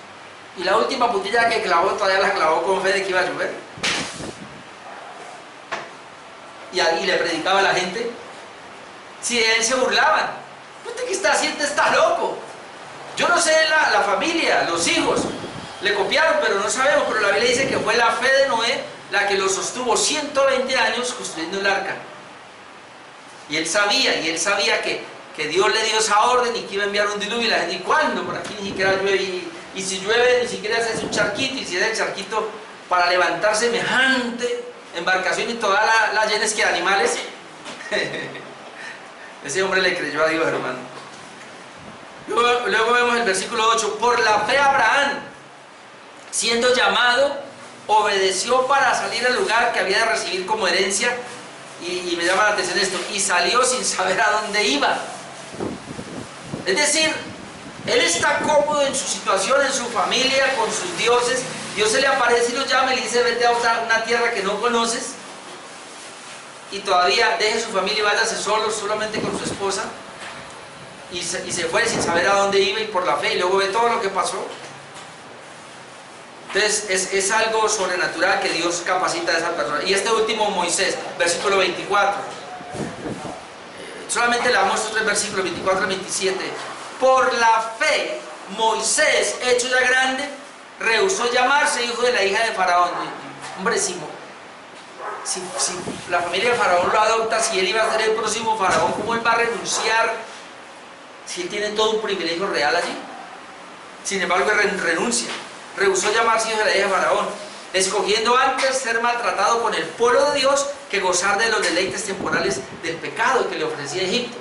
y la última puntilla que clavó todavía la clavó con fe de que iba a llover, y le predicaba a la gente. Si de él se burlaban, ¿usted qué está haciendo? Está loco. Yo no sé la familia, los hijos le copiaron, pero no sabemos. Pero la Biblia dice que fue la fe de Noé la que lo sostuvo 120 años construyendo el arca. Y él sabía que Dios le dio esa orden y que iba a enviar un diluvio. Y la gente, ¿y cuándo? Por aquí ni siquiera llueve. Y si llueve, ni siquiera se hace un charquito. Y si es el charquito para levantar semejante embarcación y todas las llenas que animales. Ese hombre le creyó a Dios, hermano. Luego vemos el versículo 8. Por la fe Abraham, siendo llamado, obedeció para salir al lugar que había de recibir como herencia. Y me llama la atención esto, y salió sin saber a dónde iba. Es decir, él está cómodo en su situación, en su familia, con sus dioses. Dios se le aparece y lo llama y le dice, vete a una tierra que no conoces, y todavía deje su familia y váyase solo, solamente con su esposa, y se fue sin saber a dónde iba, y por la fe, y luego ve todo lo que pasó. Entonces es algo sobrenatural que Dios capacita a esa persona. Y este último, Moisés, versículo 24. Solamente le damos estos tres versículos, 24 al 27. Por la fe, Moisés, hecho ya grande, rehusó llamarse hijo de la hija de Faraón. Hombre, si la familia de Faraón lo adopta, si él iba a ser el próximo Faraón, ¿cómo él va a renunciar si él tiene todo un privilegio real allí? Sin embargo, él renuncia. Rehusó llamarse hijo de la hija de Faraón, escogiendo antes ser maltratado con el pueblo de Dios que gozar de los deleites temporales del pecado que le ofrecía Egipto.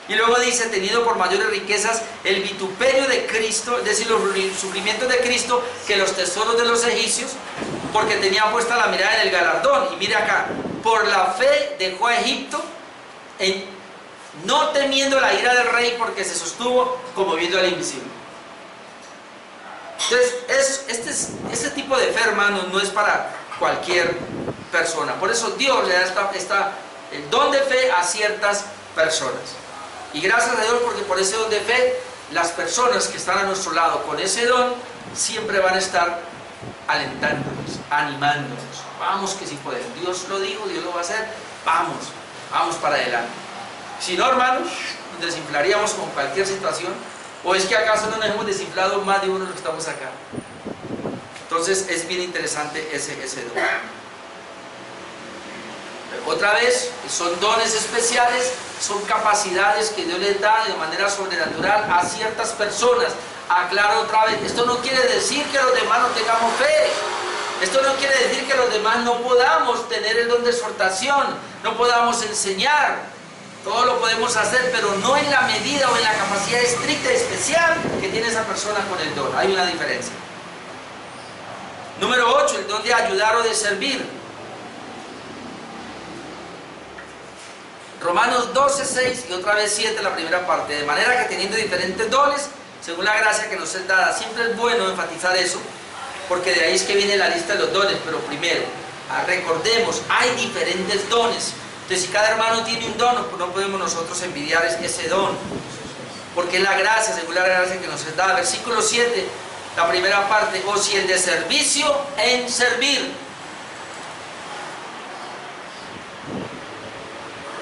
Y luego dice, teniendo por mayores riquezas el vituperio de Cristo, es decir, los sufrimientos de Cristo, que los tesoros de los egipcios, porque tenía puesta la mirada en el galardón. Y mire acá, por la fe dejó a Egipto, no temiendo la ira del rey, porque se sostuvo como viendo al invisible. Entonces, este tipo de fe, hermanos, no es para cualquier persona. Por eso Dios le da el don de fe a ciertas personas. Y gracias a Dios, porque por ese don de fe, las personas que están a nuestro lado con ese don, siempre van a estar alentándonos, animándonos. Vamos que sí podemos. Dios lo dijo, Dios lo va a hacer. Vamos para adelante. Si no, hermanos, nos desinflaríamos con cualquier situación. ¿O es que acaso no nos hemos desinflado más de uno de los que estamos acá? Entonces es bien interesante ese don. Otra vez, son dones especiales, son capacidades que Dios les da de manera sobrenatural a ciertas personas. Aclaro otra vez, esto no quiere decir que los demás no tengamos fe. Esto no quiere decir que los demás no podamos tener el don de exhortación, no podamos enseñar. Todo lo podemos hacer, pero no en la medida o en la capacidad estricta y especial que tiene esa persona con el don. Hay una diferencia. Número 8, el don de ayudar o de servir. Romanos 12, 6 y otra vez 7, la primera parte. De manera que teniendo diferentes dones, según la gracia que nos es dada, siempre es bueno enfatizar eso, porque de ahí es que viene la lista de los dones. Pero primero, recordemos, hay diferentes dones. Entonces, si cada hermano tiene un don, no podemos nosotros envidiar ese don, porque es la gracia, según la gracia que nos es dada. Versículo 7, la primera parte, o si el de servicio en servir.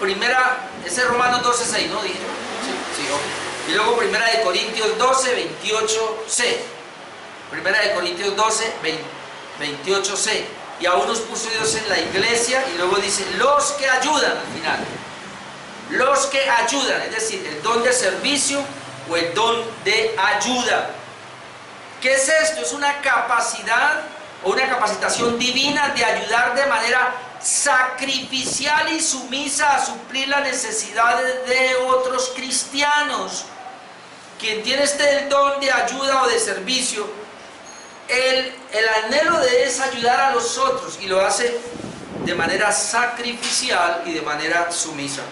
Primera, ese es Romanos 12, 6, ¿no? Dije, sí, ok. Y luego primera de Corintios 12, 28c. Primera de Corintios 12, 28c. Y aún nos puso Dios en la iglesia, y luego dice, los que ayudan al final. Los que ayudan, es decir, el don de servicio o el don de ayuda. ¿Qué es esto? Es una capacidad o una capacitación divina de ayudar de manera sacrificial y sumisa a suplir las necesidades de otros cristianos. Quien tiene el don de ayuda o de servicio, el anhelo de él es ayudar a los otros, y lo hace de manera sacrificial y de manera sumisa.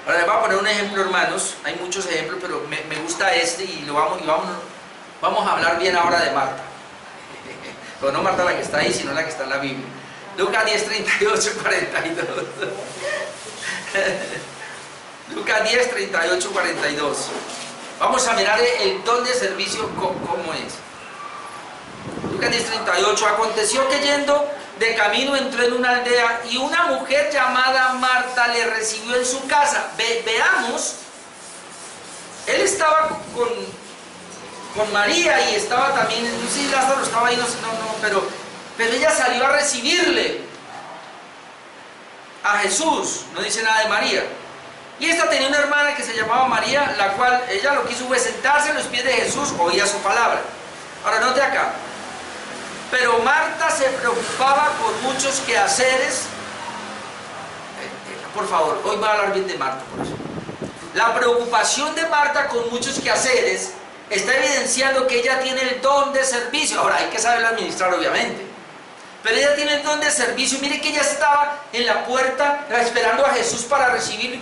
Ahora les voy a poner un ejemplo, hermanos. Hay muchos ejemplos, pero me gusta este, y vamos a hablar bien ahora de Marta. Pero no Marta la que está ahí, sino la que está en la Biblia. Lucas 10, 38, 42. Lucas 10, 38, 42. Vamos a mirar el don de servicio cómo es. Lucas 10, 38. Aconteció que yendo de camino entró en una aldea, y una mujer llamada Marta le recibió en su casa. Veamos, él estaba con María, y estaba también, no sé si Lázaro estaba ahí, pero ella salió a recibirle a Jesús, no dice nada de María. Y esta tenía una hermana que se llamaba María, la cual ella lo que hizo fue sentarse a los pies de Jesús, oía su palabra. Ahora note acá, pero Marta se preocupaba por muchos quehaceres. Por favor, hoy voy a hablar bien de Marta, por eso. La preocupación de Marta con muchos quehaceres está evidenciando que ella tiene el don de servicio. Ahora, hay que saberlo administrar, obviamente, pero ella tiene el don de servicio. Mire que ella estaba en la puerta esperando a Jesús para recibirlo,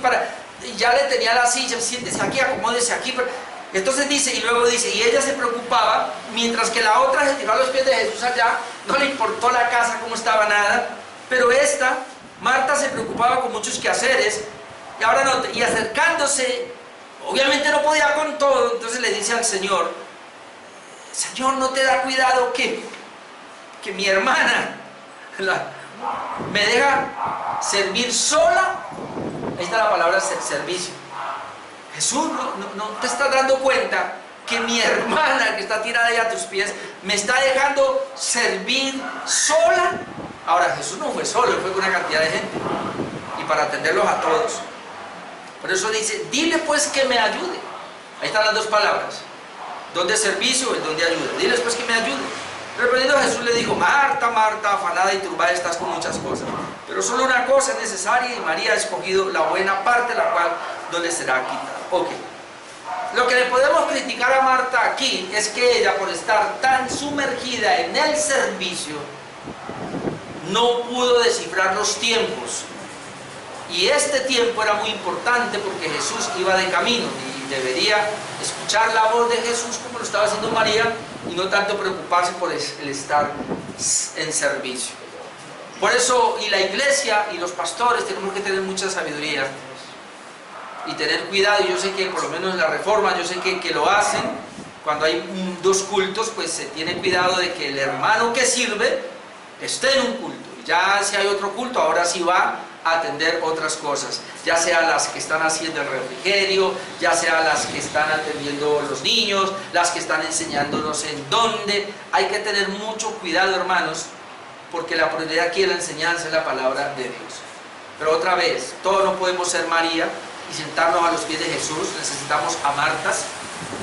y ya le tenía la silla, siéntese aquí, acomódese aquí. Entonces dice, y luego dice, y ella se preocupaba, mientras que la otra se tiró a los pies de Jesús allá, no le importó la casa, cómo estaba, nada. Pero esta, Marta, se preocupaba con muchos quehaceres, y ahora no, y acercándose, obviamente no podía con todo, entonces le dice al Señor, Señor, ¿no te da cuidado que mi hermana me deja servir sola? Ahí está la palabra servicio. Jesús, ¿no te estás dando cuenta que mi hermana, que está tirada ahí a tus pies, me está dejando servir sola? Ahora, Jesús no fue solo, fue con una cantidad de gente, y para atenderlos a todos. Por eso dice, dile pues que me ayude. Ahí están las dos palabras, don de servicio, el don de ayuda. Diles pues que me ayude. Respondiendo Jesús le dijo, Marta, Marta, afanada y turbada estás con muchas cosas, pero solo una cosa es necesaria, y María ha escogido la buena parte, la cual no le será quitada. Ok. Lo que le podemos criticar a Marta aquí es que ella, por estar tan sumergida en el servicio, no pudo descifrar los tiempos. Y este tiempo era muy importante porque Jesús iba de camino y debería escuchar la voz de Jesús como lo estaba haciendo María, y no tanto preocuparse por el estar en servicio. Por eso, y la iglesia y los pastores tenemos que tener mucha sabiduría y tener cuidado. Yo sé que por lo menos en la Reforma, yo sé que lo hacen cuando hay dos cultos, pues se tiene cuidado de que el hermano que sirve esté en un culto. Ya si hay otro culto, ahora sí va a atender otras cosas, ya sea las que están haciendo el refrigerio, ya sea las que están atendiendo los niños, las que están enseñándonos en dónde. Hay que tener mucho cuidado, hermanos, porque la prioridad aquí de la enseñanza es la palabra de Dios. Pero otra vez, todos no podemos ser María y sentarnos a los pies de Jesús. Necesitamos a Martas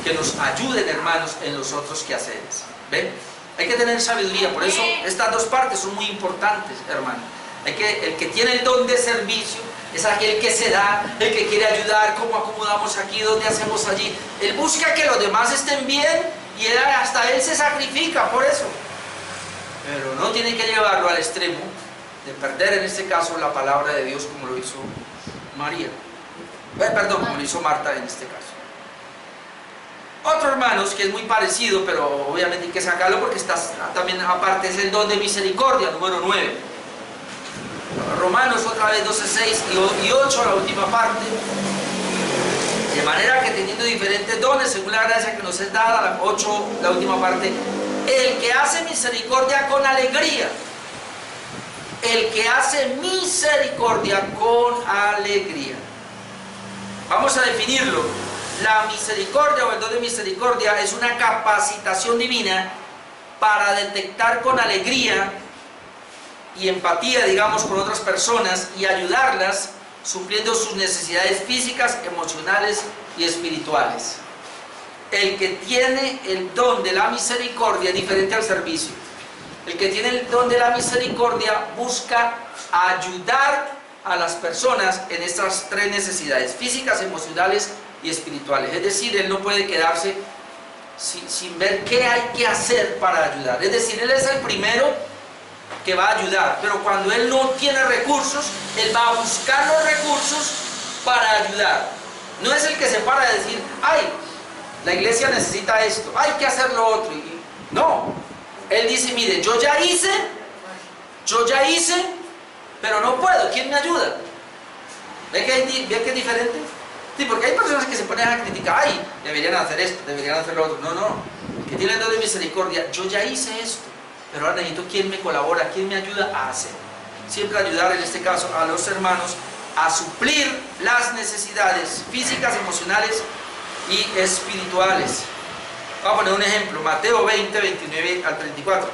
que nos ayuden, hermanos, en los otros quehaceres. ¿Ven? Hay que tener sabiduría. Por eso estas dos partes son muy importantes, hermanos. El que tiene el don de servicio es aquel que se da, el que quiere ayudar, cómo acomodamos aquí, dónde hacemos allí. Él busca que los demás estén bien, y hasta él se sacrifica por eso. Pero no tiene que llevarlo al extremo de perder, en este caso, la palabra de Dios, como lo hizo María. Como lo hizo Marta en este caso. Otro, hermanos, que es muy parecido, pero obviamente hay que sacarlo porque está también aparte, es el don de misericordia, número 9. Romanos, otra vez, 12, 6 y 8, la última parte. De manera que teniendo diferentes dones, según la gracia que nos es dada, la 8, la última parte, el que hace misericordia con alegría. El que hace misericordia con alegría. Vamos a definirlo. La misericordia, o el don de misericordia, es una capacitación divina para detectar con alegría y empatía, digamos, con otras personas y ayudarlas supliendo sus necesidades físicas, emocionales y espirituales. El que tiene el don de la misericordia es diferente al servicio. El que tiene el don de la misericordia busca ayudar a las personas en estas tres necesidades: físicas, emocionales y espirituales. Es decir, él no puede quedarse sin ver qué hay que hacer para ayudar. Es decir, él es el primero que va a ayudar, pero cuando él no tiene recursos, él va a buscar los recursos para ayudar. No es el que se para a decir, ay, la iglesia necesita esto, hay que hacer lo otro. No, él dice, mire, yo ya hice, pero no puedo, ¿quién me ayuda? ¿Ve que es diferente? Sí, porque hay personas que se ponen a criticar, ay, deberían hacer esto, deberían hacer lo otro. No, no, el que tiene el don de misericordia, yo ya hice esto, pero ahora necesito quién me colabora, quién me ayuda a hacer. Siempre ayudar, en este caso, a los hermanos a suplir las necesidades físicas, emocionales y espirituales. Vamos a poner un ejemplo, Mateo 20, 29 al 34.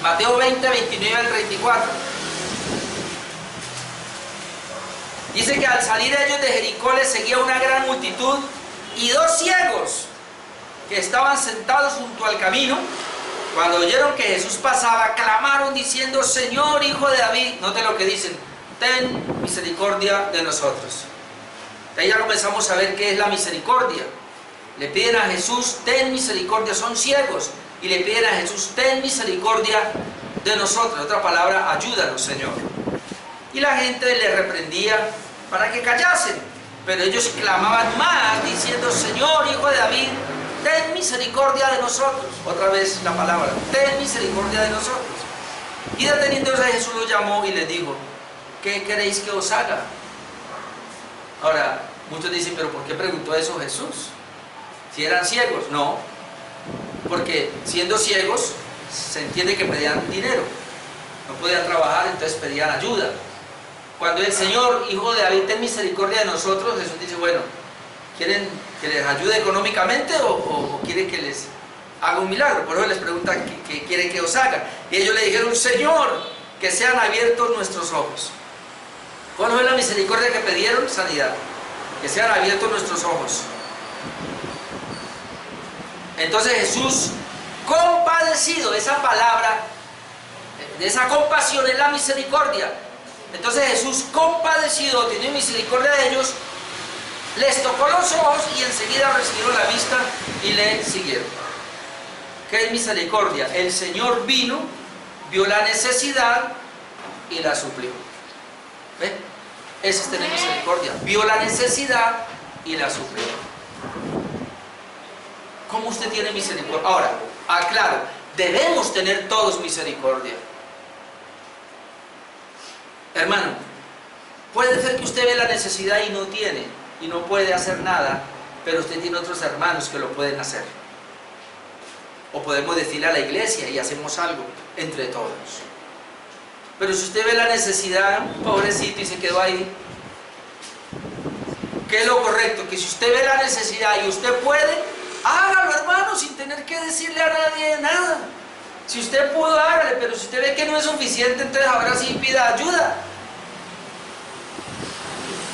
Mateo 20, 29 al 34. Dice que al salir ellos de Jericó les seguía una gran multitud y dos ciegos que estaban sentados junto al camino, cuando oyeron que Jesús pasaba, clamaron diciendo, Señor, Hijo de David. Note lo que dicen, ten misericordia de nosotros. De ahí ya comenzamos a ver qué es la misericordia. Le piden a Jesús, ten misericordia, son ciegos, y le piden a Jesús, ten misericordia de nosotros. Otra palabra, ayúdanos, Señor. Y la gente le reprendía para que callasen, pero ellos clamaban más diciendo, Señor, Hijo de David, ten misericordia de nosotros. Otra vez la palabra, ten misericordia de nosotros. Y deteniéndose, Jesús los llamó y les dijo, ¿qué queréis que os haga? Ahora, muchos dicen, pero ¿por qué preguntó eso Jesús? Si eran ciegos. No, porque siendo ciegos se entiende que pedían dinero, no podían trabajar, entonces pedían ayuda. Cuando el Señor, Hijo de David, ten misericordia de nosotros, Jesús dice, bueno, ¿quieren que les ayude económicamente o quieren que les haga un milagro? Por eso les pregunta qué quieren que os haga. Y ellos le dijeron, Señor, que sean abiertos nuestros ojos. ¿Cuál fue la misericordia que pidieron? Sanidad. Que sean abiertos nuestros ojos. Entonces Jesús, compadecido, esa palabra, de esa compasión es la misericordia. Entonces Jesús, compadecido, tiene misericordia de ellos, les tocó los ojos y enseguida recibieron la vista y le siguieron. ¿Qué es misericordia? El Señor vino, vio la necesidad y la suplió. ¿Ve? Ese es tener misericordia. Vio la necesidad y la suplió. ¿Cómo usted tiene misericordia? Ahora, aclaro, debemos tener todos misericordia. Hermano, puede ser que usted ve la necesidad y no tiene, y no puede hacer nada, pero usted tiene otros hermanos que lo pueden hacer. O podemos decirle a la iglesia y hacemos algo entre todos. Pero si usted ve la necesidad, pobrecito, y se quedó ahí, ¿qué es lo correcto? Que si usted ve la necesidad y usted puede, hágalo, hermano, sin tener que decirle a nadie nada. Si usted pudo, hágale, pero si usted ve que no es suficiente, entonces ahora sí pida ayuda.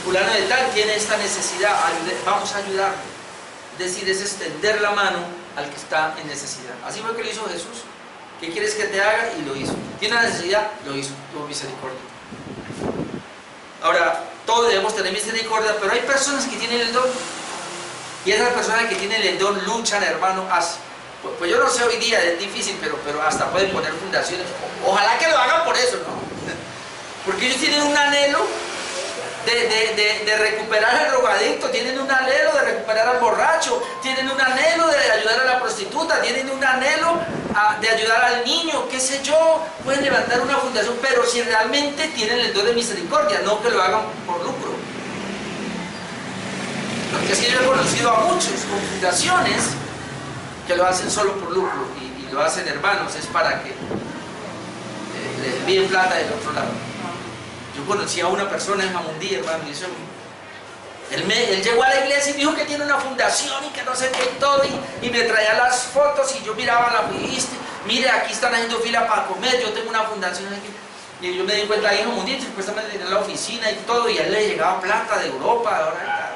Fulano de tal tiene esta necesidad, vamos a ayudarle. Es decir, es extender la mano al que está en necesidad. Así fue que lo hizo Jesús. ¿Qué quieres que te haga? Y lo hizo. ¿Tiene necesidad? Lo hizo. Tuvo misericordia. Ahora, todos debemos tener misericordia, pero hay personas que tienen el don. Y esas personas que tienen el don luchan, hermano, pues yo no sé hoy día, es difícil, pero hasta pueden poner fundaciones. Ojalá que lo hagan por eso, ¿no? Porque ellos tienen un anhelo de recuperar al drogadicto, tienen un anhelo de recuperar al borracho, tienen un anhelo de ayudar a la prostituta, tienen un anhelo de ayudar al niño, qué sé yo, pueden levantar una fundación, pero si realmente tienen el don de misericordia, no que lo hagan por lucro. Porque es que yo he conocido a muchos con fundaciones que lo hacen solo por lucro y lo hacen, hermanos, es para que les envíen plata del otro lado. Yo conocí a una persona en Mamundí, hermano, y él llegó a la iglesia y dijo que tiene una fundación y que no sé qué y todo, y me traía las fotos y yo miraba la revista, mire, aquí están haciendo fila para comer, yo tengo una fundación aquí. Y yo me di cuenta ahí en Mamundí, supuestamente tenía la oficina y todo, y a él le llegaba plata de Europa, ahora.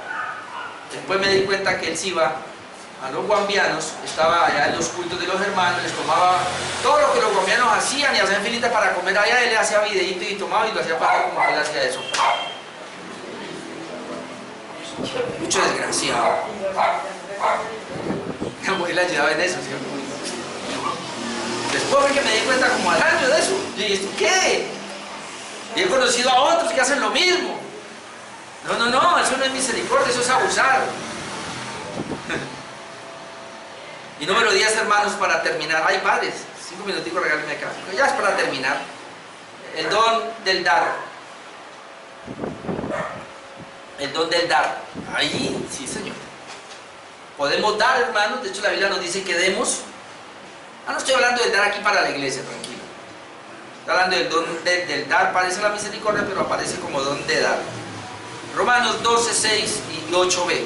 Después me di cuenta que él se iba a los guambianos, estaba allá en los cultos de los hermanos, les tomaba todo lo que los guambianos hacían y hacían filitas para comer allá, él le hacía videíto y tomaba y lo hacía para como que él hacía eso. Mucho desgraciado. La mujer le ayudaba en eso, ¿sí? Después fue que me di cuenta como al año de eso. Y dije, ¿esto qué? Y he conocido a otros que hacen lo mismo. No, eso no es misericordia, eso es abusar. Y número 10, hermanos, para terminar. Ay, padres, 5 minuticos, regálenme acá. Ya es para terminar. El don del dar. El don del dar. Ahí, sí, Señor. Podemos dar, hermanos. De hecho, la Biblia nos dice que demos. No estoy hablando del dar aquí para la iglesia, tranquilo. Estoy hablando del don del dar. Parece la misericordia, pero aparece como don de dar. Romanos 12, 6 y 8b.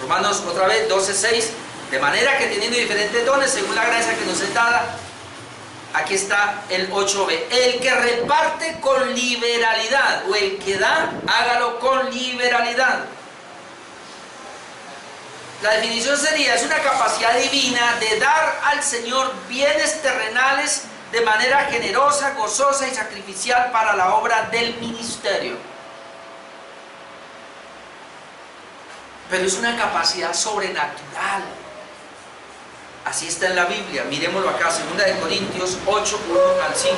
Romanos, otra vez, 12, 6. De manera que teniendo diferentes dones, según la gracia que nos es dada, aquí está el 8b. El que reparte con liberalidad, o el que da, hágalo con liberalidad. La definición sería, es una capacidad divina de dar al Señor bienes terrenales de manera generosa, gozosa y sacrificial para la obra del ministerio. Pero es una capacidad sobrenatural. Así está en la Biblia. Miremoslo acá, 2 de Corintios 8, 1 al 5.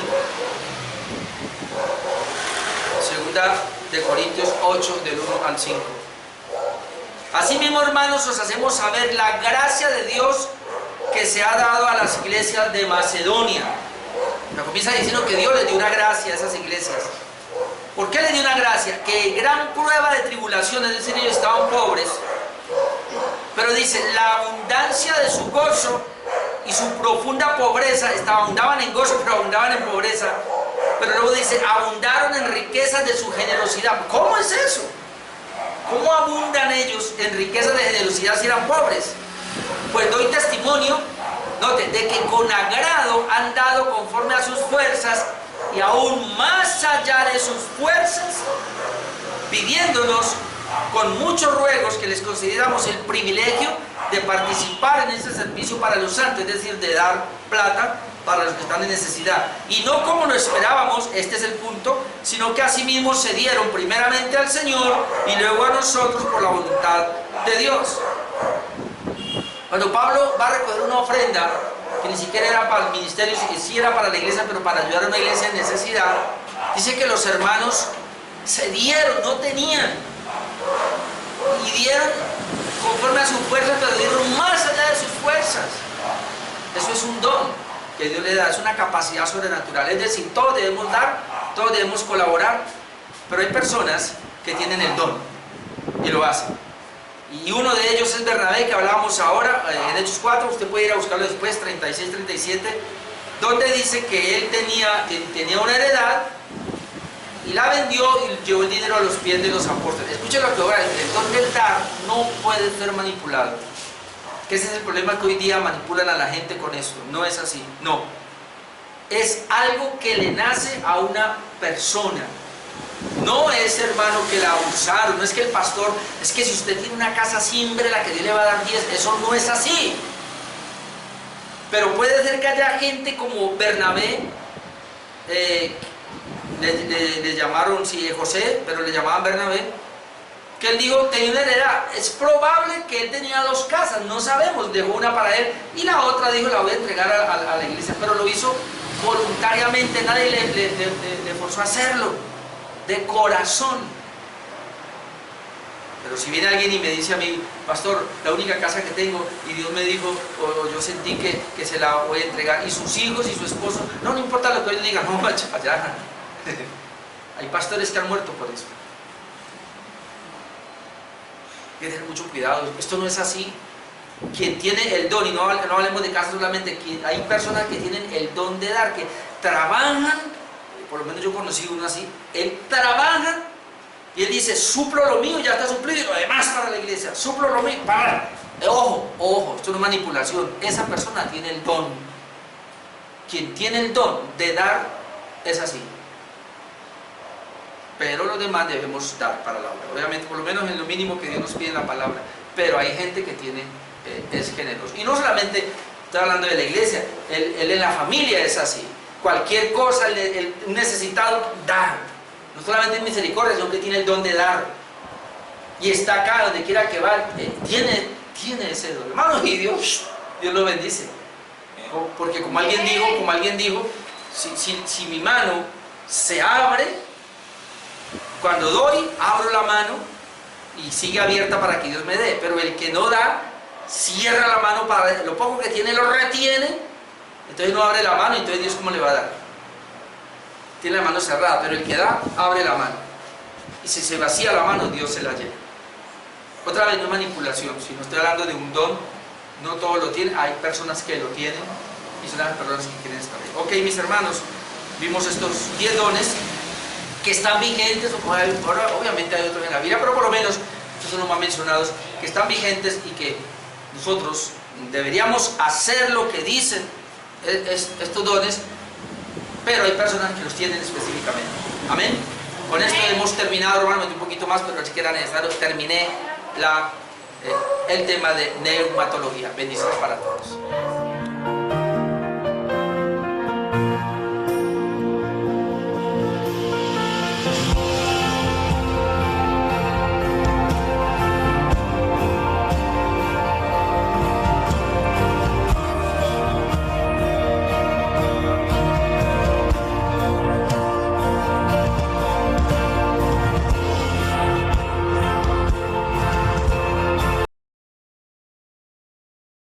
2 de Corintios 8, del 1 al 5. Asimismo, hermanos, os hacemos saber la gracia de Dios que se ha dado a las iglesias de Macedonia. Me comienza diciendo que Dios les dio una gracia a esas iglesias. ¿Por qué les dio una gracia? Que gran prueba de tribulación, es decir, ellos estaban pobres. Pero dice, la abundancia de su gozo y su profunda pobreza, abundaban en gozo, pero abundaban en pobreza. Pero luego dice, abundaron en riquezas de su generosidad. ¿Cómo es eso? ¿Cómo abundan ellos en riquezas de generosidad si eran pobres? Pues doy testimonio, noten, de que con agrado han dado conforme a sus fuerzas y aún más allá de sus fuerzas, pidiéndonos con muchos ruegos que les consideramos el privilegio de participar en este servicio para los santos, es decir, de dar plata para los que están en necesidad. Y no como lo esperábamos, este es el punto, sino que asimismo se dieron primeramente al Señor y luego a nosotros por la voluntad de Dios. Cuando Pablo va a recoger una ofrenda, que ni siquiera era para el ministerio, sí era para la iglesia, pero para ayudar a una iglesia en necesidad, dice que los hermanos se dieron, no tenían, y dieron conforme a sus fuerzas, pero dieron más allá de sus fuerzas. Eso es un don que Dios le da, es una capacidad sobrenatural. Es decir, todos debemos dar, todos debemos colaborar, pero hay personas que tienen el don y lo hacen. Y uno de ellos es Bernabé, que hablábamos ahora en Hechos 4, usted puede ir a buscarlo después, 36, 37, donde dice que él tenía una heredad y la vendió y llevó el dinero a los pies de los apóstoles. Escuchen lo que ahora, el don del dar no puede ser manipulado. Que ese es el problema, que hoy día manipulan a la gente con esto. No es así, no. Es algo que le nace a una persona. No es, hermano, que la abusaron, no es que el pastor, es que si usted tiene una casa, siempre la que Dios le va a dar 10, eso no es así. Pero puede ser que haya gente como Bernabé, le llamaron, sí, José, pero le llamaban Bernabé, que él dijo, tenía una heredad. Es probable que él tenía 2 casas, no sabemos, dejó una para él y la otra dijo, la voy a entregar a la iglesia, pero lo hizo voluntariamente, nadie le forzó a hacerlo, de corazón. Pero si viene alguien y me dice a mí, pastor, la única casa que tengo, y Dios me dijo, o yo sentí que se la voy a entregar, y sus hijos y su esposo, no importa lo que ellos digan, no, macho, allá. Hay pastores que han muerto por eso. Hay que tener mucho cuidado, esto no es así. Quien tiene el don, y no hablemos de casos solamente, hay personas que tienen el don de dar, que trabajan, por lo menos yo conocí uno así, él trabaja y él dice, suplo lo mío, ya está suplido, y lo demás para la iglesia, suplo lo mío, para. Ojo, esto no es manipulación, esa persona tiene el don. Quien tiene el don de dar es así. Pero los demás debemos dar para la obra, obviamente, por lo menos en lo mínimo que Dios nos pide en la palabra. Pero hay gente que tiene es generoso. Y no solamente estoy hablando de la iglesia, él en la familia es así. Cualquier cosa, el necesitado da. No solamente es misericordia, sino que tiene el don de dar. Y está acá, donde quiera que va, tiene ese don. Hermanos, y Dios lo bendice. Porque como alguien dijo, si mi mano se abre, cuando doy, abro la mano y sigue abierta para que Dios me dé. Pero el que no da, cierra la mano para lo poco que tiene, lo retiene. Entonces no abre la mano, entonces Dios ¿cómo le va a dar? Tiene la mano cerrada, pero el que da, abre la mano. Y si se vacía la mano, Dios se la llena. Otra vez, no es manipulación, si no estoy hablando de un don, no todos lo tienen, hay personas que lo tienen y son las personas que quieren estar ahí. Ok, mis hermanos, vimos estos 10 dones que están vigentes, ahora obviamente hay otros en la vida, pero por lo menos estos son los más mencionados, que están vigentes y que nosotros deberíamos hacer lo que dicen estos dones, pero hay personas que los tienen específicamente. Amén. Con esto hemos terminado, hermano, un poquito más, pero si que era necesario, terminé el tema de neumatología. Bendiciones para todos.